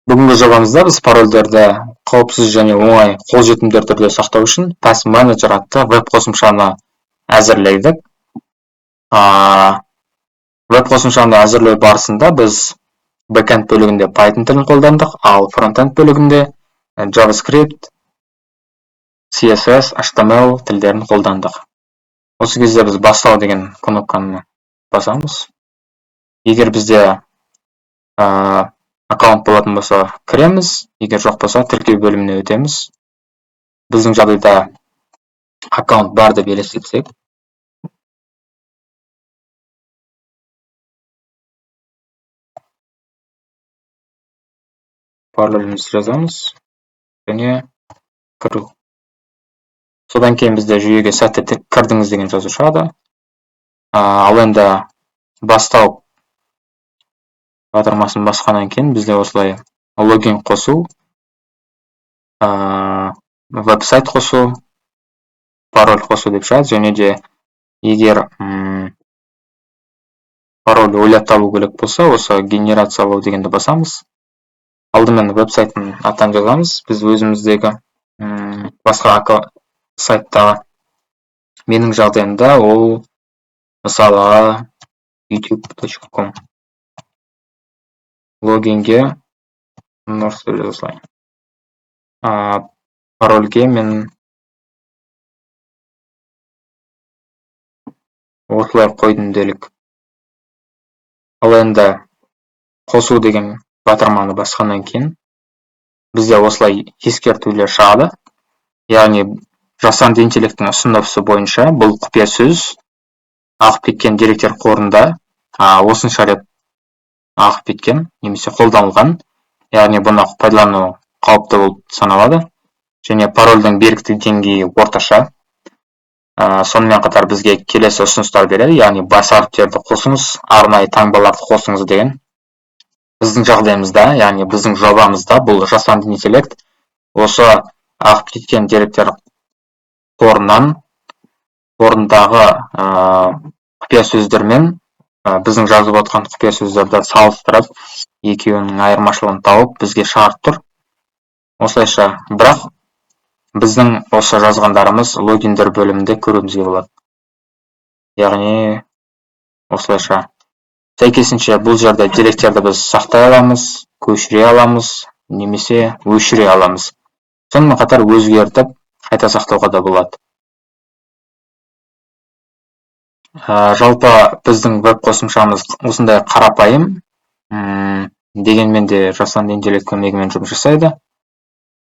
Бүгінгі жобамызда біз парольдерді қауіпсіз және оңай қолжетімді түрде сақтау үшін Task Manager атты веб қосымшаны әзірледік. Веб қосымшаны әзірлеу барысында біз backend бөлігінде Python тілін қолдандық, ал frontend бөлігінде JavaScript, CSS, HTML тілдерін қолдандық. Осы кезде біз бастау деген кнопканы басамыз. Егер бізде аккаунт болатын болса, кіреміз, егер жоқ болса, тіркеу бөліміне өтеміз. Біздің жағдайда аккаунт бар деп елестетсек, паролімізді жазамыз және кіру. Содан кейін бізде жүйеге сәтті кірдіңіз деген жазу шығады. Ал енді бастау батырмасын басқаннан кейін бізде осылай логин қосу, веб-сайт қосу, пароль қосу деп шығады, және де егер пароль ойлап табу керек болса, осы генерациялау дегенді басамыз. Алдымен веб-сайттың атын жазамыз. Біз өзіміздегі басқа сайттағы, менің жағдайымда ол мысалы youtube.com логинге осылай. Парольге мен осылай қойдым делік. Ал енді қосу деген батырманы басқаннан кейін бізде осылай ескертулер шығады. Яғни жасанды интеллекттің ұсынысы бойынша бұл құпия сөз ағып кеткен деректер қорында осынша рет ағып кеткен немесе қолданылған. Яғни бұны пайдалану қауіпті болып саналады. Және парольдің беріктік деңгейі орташа. Сонымен қатар бізге келесі ұсыныстар береді. Яғни бас әріптерді қосыңыз, арнайы таңбаларды қосыңыз деген. Біздің жағдайымызда, яғни біздің жобамызда бұл жасанды интеллект осы ағып кеткен деректер қорынан орындағы құпия сөздермен біздің жазып отқан құпия сөздерді салыстырып, екеуінің айырмашылығын тауып бізге шығарып тұр. Осылайша, бірақ біздің осы жазғандарымыз логиндер бөлімінде көруімізге болады. Яғни осылайша сәйкесінше бұл жерде деректерді біз сақтай аламыз, көшіре аламыз, немесе өшіре аламыз. Сонымен қатар өзгертіп, қайта сақтауға да болады. Жалпы біздің веб қосымшамыз осындай қарапайым, дегенмен де жасанды интеллект көмегімен жұмыс жасайды.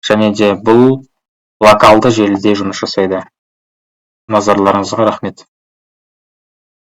Және де бұл локалды желіде жұмыс жасайды. Назарларыңызға рахмет.